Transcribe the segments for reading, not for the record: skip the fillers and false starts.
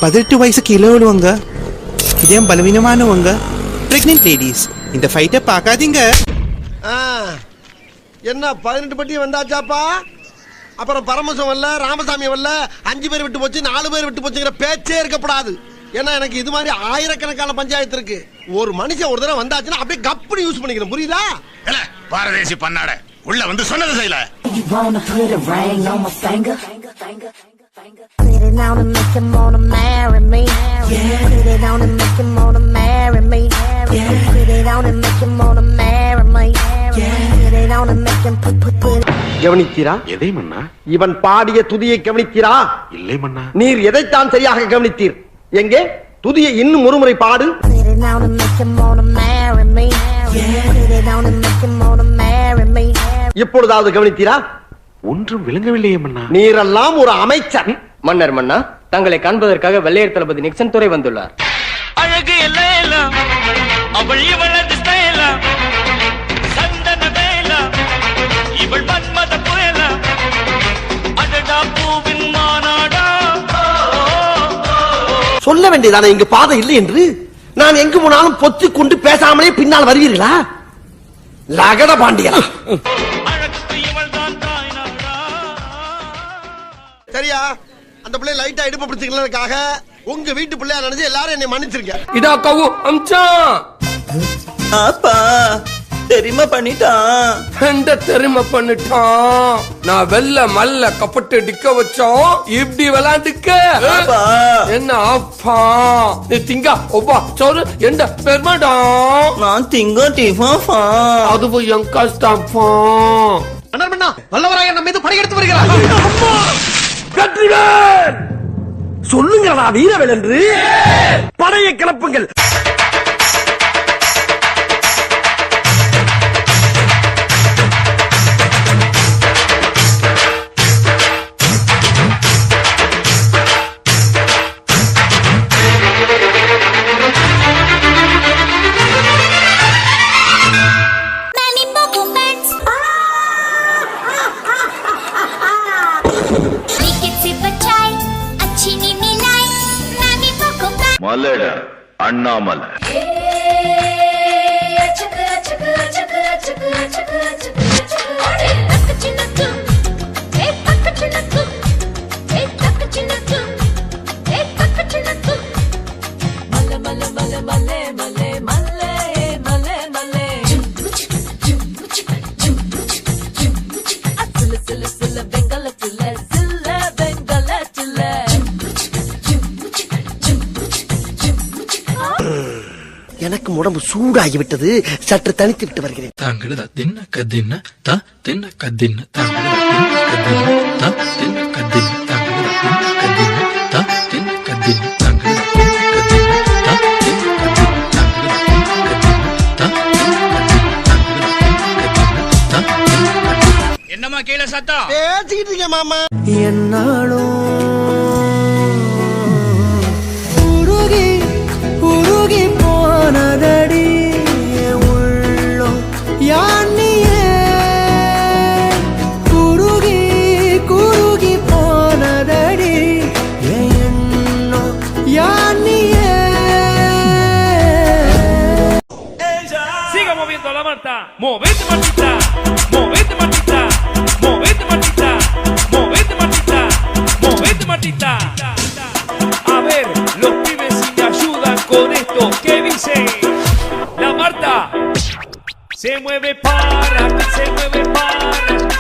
18 வயசு கீழே உள்ளவங்க, இதயம் பலவீனமானவங்க, பிரெக்னென்ட் லேடிஸ் இந்த ஃபைட்டை பார்க்காதீங்க. என்ன 18 பட்டி வந்தாச்சாப்பா? அப்புறம் பரமசம் வரல, ராமசாமி வரல, 5 பேர் விட்டு போச்சு, 4 பேர் விட்டு போச்சுங்கிற பேச்சே இருக்கப்படாது. ஏன்னா எனக்கு இது மாதிரி ஆயிரக்கணக்கான பஞ்சாயத்து இருக்கு. ஒரு மனுஷன் ஒரு தடவை வந்தாச்சுன்னா அப்படியே கப்புனு யூஸ் பண்ணிக்கிறேன், புரியுதா? பாரதேசி பண்ணாட உள்ள வந்து சொன்னது செய்யல. Put it on and make him wanna marry me. Yeah. Put it on and make him wanna marry me. Yeah. Put it on and make him wanna marry me. Yeah. Put it on and make him put. கவனித்தீரா? எதை மன்னா? இவன் பாடிய துதியை கவனித்தீரா? இல்லை மன்னா. நீர் எதைத்தான் சரியாக கவனித்தீர்? எங்கே துதியை இன்னும் ஒருமுறை பாடு. Put it on and make him wanna marry me. Yeah. Put it on and make him wanna marry me. இப்பொழுதாவது கவனித்தீரா? ஒன்றும் விளங்கவில்லையே மன்னா. நீரெல்லாம் ஒரு அமைச்சர். மன்னர் மன்னா, தங்களை காண்பதற்காக வெள்ளையர் தளபதி நிக்சன் துரை வந்துள்ளார். அழகு எல்லாம் அவள் இவளது ஸ்டைலா, சந்தன வேலா இவள் மன்மத புயலா, அடடா பூவின் மாநாடா. சொல்ல வேண்டியதானே இங்கு பாதை இல்லை என்று? நான் எங்கு போனாலும் பொத்தி கொண்டு பேசாமலே பின்னால் வருவீர்களா? லகட பாண்டியா. அழகுக்கு இவள் தான் தாய்நாடா. சரியா? அந்த பிள்ளை லைட்டா இடுப்பு பிடிச்சிக்கிறதுக்காக உங்க வீட்டு பிள்ளையா நினைச்சு எல்லாரும் என்னை மன்னிச்சிருங்க. இதா கவு அம்சா. அப்பா தெரியுமா பண்ணிட்டான். எந்த தெரியுமா பண்ணிட்டான்? நான் வெள்ள மல்ல கப்பட்டு டிக்க வச்சோம், இப்படி விளையாண்டுக்க. என்ன அப்பா நீ திங்க ஒப்பா சோறு எந்த பெருமாடா? நான் திங்க டிஃபா. அதுவும் என் கஷ்டப்பா. வல்லவராய நம்ம மீது படையெடுத்து வருகிறார். வெற்றிவேல் சொல்லுங்களா வீரவேல் என்று. படையை கிளப்புங்கள். மலட அண்ணாமலை எனக்கு உடம்பு சூடாகிவிட்டது, சற்று தனித்து விட்டு வருகிறேன். தாங்கள தின்ன கதின்ன தா தின்ன கதின்ன தாங்கள தின்ன கதின்ன தா தின்ன கதின்ன தாங்கள தின்ன கதின்ன தா தின்ன கதின்ன தாங்கள தின்ன கதின்ன தா தின்ன கதின்ன தாங்கள தின்ன கதின்ன தா தின்ன கதின்ன. என்னம்மா கீழே சத்தம்? பேசிக்கிட்டு இருக்கேன் மாமா. என்னாலும் உருகி உருகி போனதடி உள்ளம் யானியே. குருகி குருகி போனதடி எண்ணம் யானியே. Siga moviendo la manta, movete Martita, movete Martita, movete Martita, movete Martita, movete Martita. A ver, los pibes si te ayudan con esto, ¿qué dice? La Marta se mueve para, se mueve para,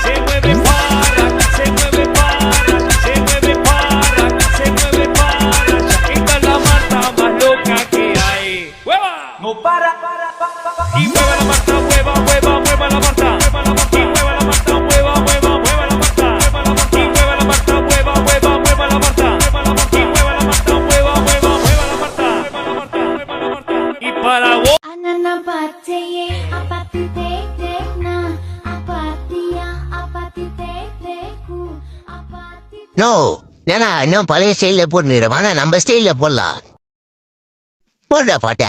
se mueve para, se mueve para, se mueve para, se mueve para. Esta es la Marta más loca que hay. ¡Hueva! No para. Y mueva la Marta, mueva, mueva, mueva la Marta. Y mueva la Marta, mueva, mueva, mueva la Marta. Y mueva la Marta, mueva, mueva, mueva la Marta. Y mueva la Marta, mueva, mueva, mueva la Marta. Y para vos. Anana pateye apati te na apatia apati te ku apati. No ஏன்னா இன்னும் பழைய ஸ்டைல போட்டுக்கிறேன். வாங்க நம்ம ஸ்டைல போடலாம். போடுற பாட்ட.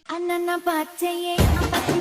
Anana pateye apati